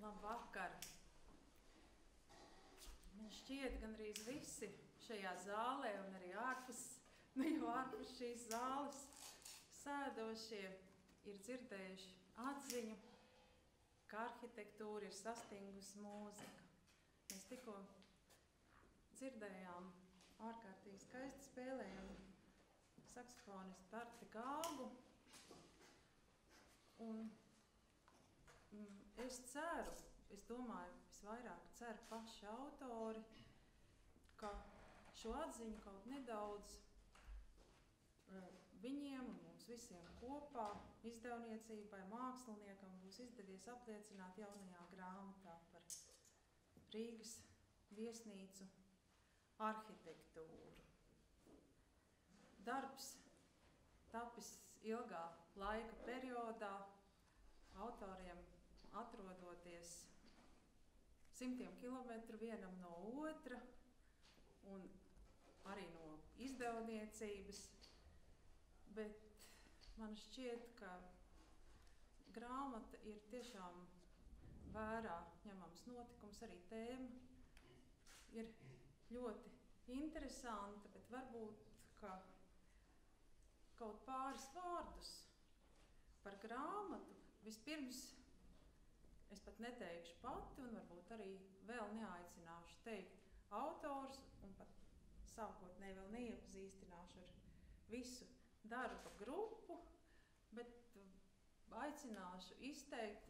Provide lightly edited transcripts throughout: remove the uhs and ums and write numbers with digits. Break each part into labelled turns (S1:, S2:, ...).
S1: Labvakar! Man šķiet, gandrīz visi šajā zālē un arī ārpus šīs zāles sēdošie ir dzirdējuši atziņu, ka arhitektūra ir sastingusi mūzika. Mēs tikko dzirdējām ārkārtīgi skaisti spēlējumu saksofonistu Arti Gāgu. Un es ceru, es domāju, visvairāk ceru paši autori, ka šo atziņu kaut nedaudz viņiem un mums visiem kopā, izdevniecībai, māksliniekam būs izdevies apliecināt jaunajā grāmatā par Rīgas viesnīcu arhitektūru. Darbs tapis ilgā laika periodā, autoriem atrodoties simtiem kilometru vienam no otra un arī no izdevniecības, bet man šķiet, ka grāmata ir tiešām vērā ņemams notikums, arī tēma ir ļoti interesanta, bet varbūt, ka kaut pāris vārdus par grāmatu. Vispirms es pat neteikšu pati un varbūt arī vēl neaicināšu teikt autors un pat sākotnēji vēl neiepazīstināšu ar visu darba grupu, bet aicināšu izteikt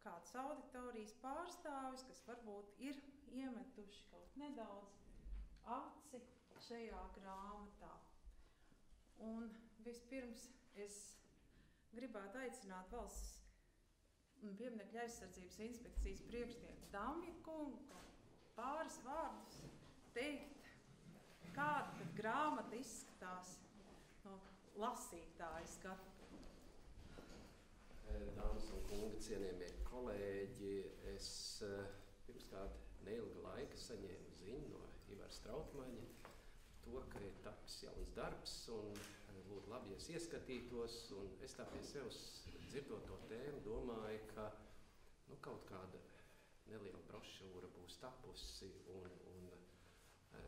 S1: kāds auditorijas pārstāvis, kas varbūt ir iemetuši kaut nedaudz aci šajā grāmatā. Un vispirms es gribētu aicināt Valsts pieminekļu aizsardzības inspekcijas priekšnieku Damja kungu pāris vārdus teikt, kāda tad grāmata izskatās no lasītāja skatu.
S2: Dāmas un kungi, cienījamie kolēģi, es pirms kāda neilga laika saņēmu ziņu no Ivara Strautmaņa to, ka ir tapis jauns darbs un būtu labi, ja es ieskatītos, un es tā pie sevis dzirdot to tēmu domāju, ka kaut kāda neliela brošūra būs tapusi un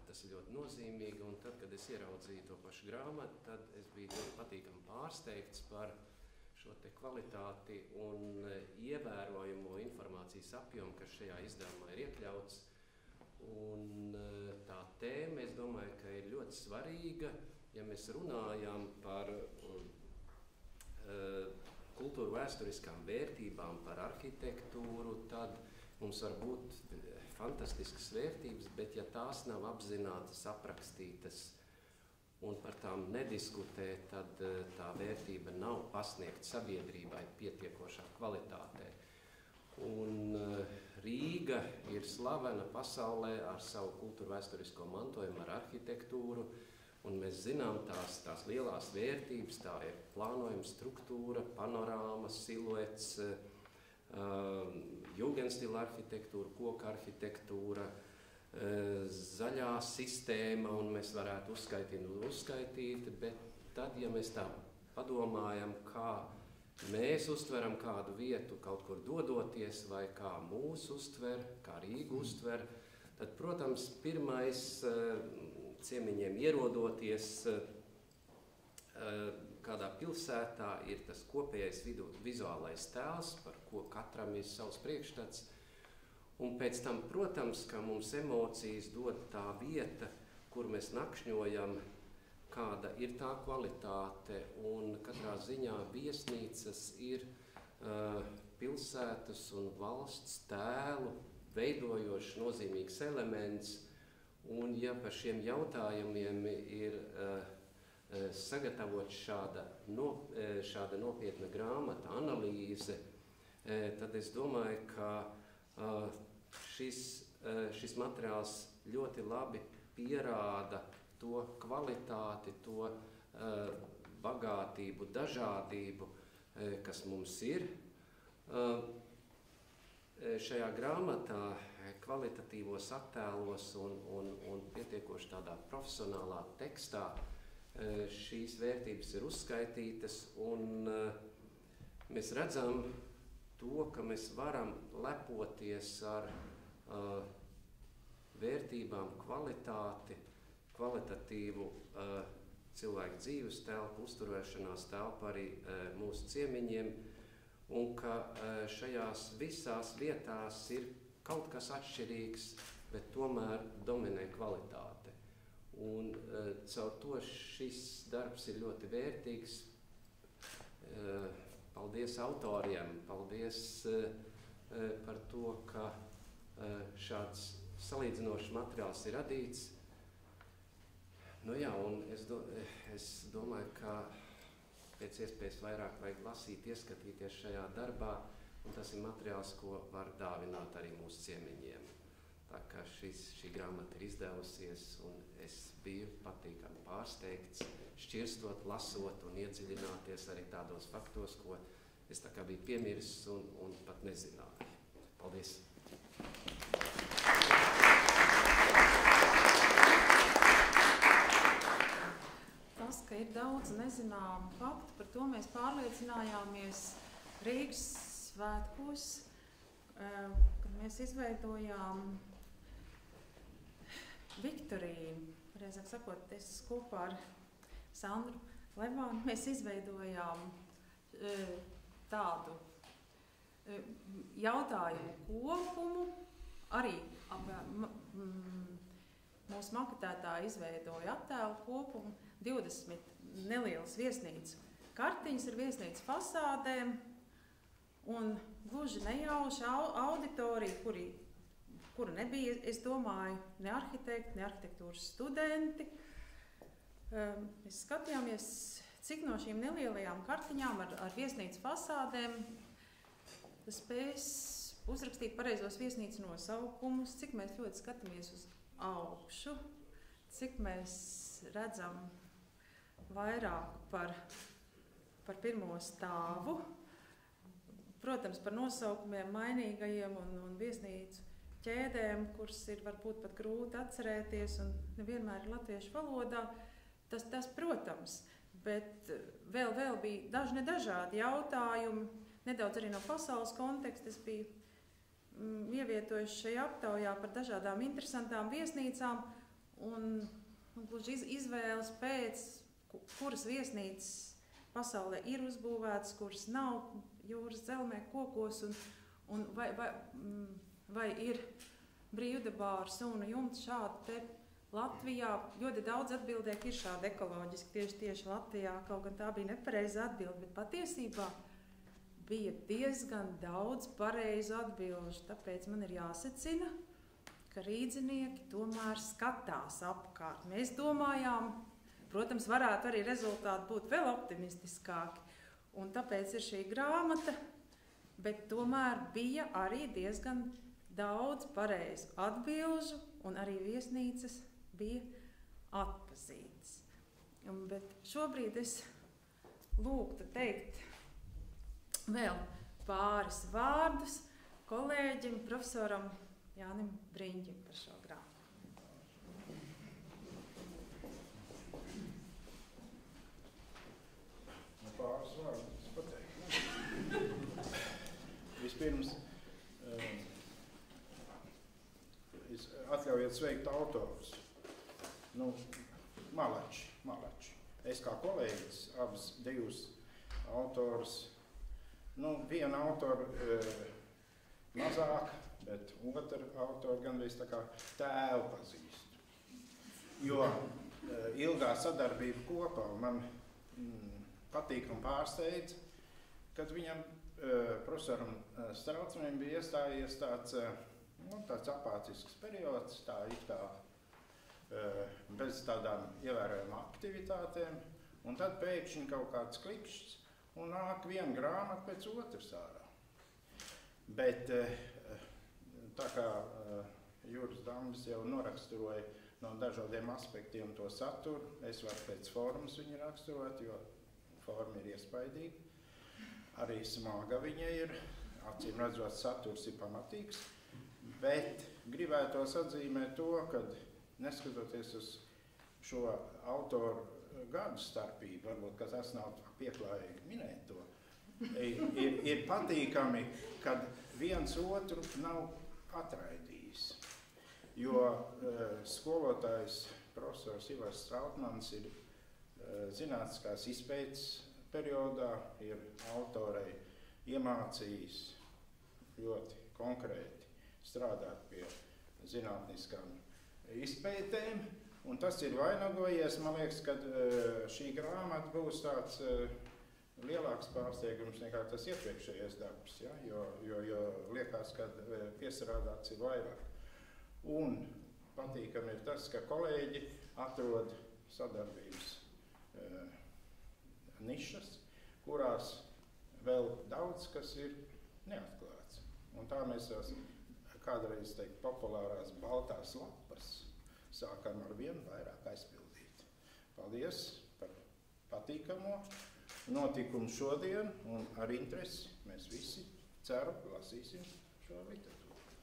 S2: tas ir ļoti nozīmīgi, un tad, kad es ieraudzīju to pašu grāmatu, tad es biju ļoti patīkami pārsteigts par šo te kvalitāti un ievērojamo informācijas apjomu, kas šajā izdevumā ir iekļauts. Un tā tēma, es domāju, ka ir ļoti svarīga, ja mēs runājam par kultūru vēsturiskām vērtībām, par arhitektūru, tad mums var būt fantastiskas vērtības, bet ja tās nav apzinātas, aprakstītas un par tām nediskutē, tad tā vērtība nav pasniegta sabiedrībai pietiekošā kvalitātē. Un Rīga ir slavena pasaulē ar savu kultūru vēsturisko mantojumu, ar arhitektūru, un mēs zinām tās lielās vērtības, tā ir plānojuma struktūra, panorāma, siluets, jugendstila arhitektūra, koka arhitektūra, zaļā sistēma, un mēs varētu uzskaitīt, bet tad, ja mēs tā padomājam, kā mēs uztveram kādu vietu kaut kur dodoties, vai kā mūs uztver, kā Rīgu uztver, tad, protams, pirmais ciemiņiem ierodoties kādā pilsētā ir tas kopējais vizuālais tēls, par ko katram ir savs priekšstats. Un pēc tam, protams, ka mums emocijas dod tā vieta, kur mēs nakšņojam, kāda ir tā kvalitāte, un katrā ziņā viesnīcas ir pilsētas un valsts tēlu veidojošs nozīmīgs elements, un ja par šiem jautājumiem ir sagatavot šāda nopietna grāmata, analīze, tad es domāju, ka šis materiāls ļoti labi pierāda to kvalitāti, to bagātību, dažādību, kas mums ir. Šajā grāmatā kvalitatīvos attēlos un pietiekoši tādā profesionālā tekstā šīs vērtības ir uzskaitītas, un mēs redzam to, ka mēs varam lepoties ar vērtībām, kvalitāti, kvalitatīvu cilvēku dzīves telpu, uzturēšanās telpu arī mūsu ciemiņiem, un ka šajās visās vietās ir kaut kas atšķirīgs, bet tomēr dominē kvalitāte. Un caur to šis darbs ir ļoti vērtīgs. Paldies autoriem, paldies par to, ka šāds salīdzinošs materiāls ir radīts. Nu jā, un es domāju, ka pēc iespējas vairāk vajag lasīt, ieskatīties šajā darbā, un tas ir materiāls, ko var dāvināt arī mūsu ciemiņiem. Tā kā šī grāmata ir izdevusies, un es biju patīkami pārsteigts, šķirstot, lasot un iedziļināties arī tādos faktos, ko es tā kā biju piemirsis un pat nezināju. Paldies!
S1: Tas, ka ir daudz nezināmu faktu, par to mēs pārliecinājāmies Rīgas svētkos, kad mēs izveidojām Viktorīnu. Pareizāk sakot, es kopā ar Sandru Lebānu mēs izveidojām tādu jautājumu kopumu. Arī mūsu maketētāji izveidoja attēlu kopumu, 20 nelielas viesnīcu kartiņas ar viesnīcu fasādēm un gluži nejauša auditorija, kura nebija, es domāju, ne arhitekti, ne arhitektūras studenti. Mēs skatījāmies, cik no šīm nelielajām kartiņām ar viesnīcu fasādēm spēs uzrakstīt pareizos viesnīcu nosaukumus, cik mēs ļoti skatāmies uz augšu, cik mēs redzam vairāk par pirmo stāvu, protams, par nosaukumiem mainīgajiem un viesnīcu ķēdēm, kuras ir varbūt pat grūti atcerēties un nevienmēr ir latviešu valodā. Tas protams, bet vēl bija dažādi jautājumi, nedaudz arī no pasaules konteksta. Es biju ievietojuši šajā aptaujā par dažādām interesantām viesnīcām un gluži izvēles pēc, kuras viesnīcas pasaulē ir uzbūvētas, kuras nav jūras dzelmē kokos un vai ir brīvdabā ar sunu jumts šādi te Latvijā. Ļoti daudz atbildēja, ka ir šādi ekoloģiski tieši Latvijā, kaut gan tā bija nepareiza atbilde, bet patiesībā bija diezgan daudz pareizu atbilžu, tāpēc man ir jāsecina, ka rīdzinieki tomēr skatās apkārt. Mēs domājām, protams, varētu arī rezultāti būt vēl optimistiskāki, un tāpēc ir šī grāmata, bet tomēr bija arī diezgan daudz pareizu atbilžu, un arī viesnīcas bija atpazītas. Bet šobrīd es lūgtu teikt vēl pāris vārdus kolēģim, profesoram Jānim Briņģim par šo grāmatu.
S3: Pāris vārdus pateikt. Vispirms, atļaujiet sveikt autorus. Malači. Es kā kolēģis, divus autorus, viena autora mazāk, bet otru autoru gandrīz tā kā tēvu pazīstu. Jo ilgā sadarbība kopā man patīk un pārsteidz, kad viņam, profesoram Straucmanim, bija iestājies tāds apācisks periods, tā it kā bez tādām ievērojām aktivitātēm, un tad pēkšņi kaut kāds klikšķis, un nāk viena grāmata pēc otras ārā. Bet tā kā Juris Dambis jau noraksturoja no dažādiem aspektiem to saturu, es varu pēc formas viņu raksturot, jo forma ir iespaidīga. Arī smaga viņa ir, acīm redzot, saturs ir pamatīgs. Bet gribētos atzīmēt to, ka neskatoties uz šo autoru gadu starpību, varbūt, ka tas nav pieklājīgi minēt to, ir patīkami, kad viens otru nav atraidījis. Jo skolotājs profesors Ivars Strautmans ir zinātniskās izpētes periodā, ir autorei iemācījis ļoti konkrēti strādāt pie zinātniskām izpētēm, un tas ir vainagojies. Man liekas, ka šī grāmata būs tāds lielāks pārsteigums nekā tas iepriekšējais darbs, ja? jo liekas, ka piesarādāts ir vairāk. Un patīkami ir tas, ka kolēģi atrod sadarbības nišas, kurās vēl daudz kas ir neatklāts. Un tā mēs kādreiz teikt populārās baltās lapas sākam ar vien vairāk aizpildīt. Paldies par patīkamo notikumu šodien, un ar interesi mēs visi ceru lasīsim šo literatūru.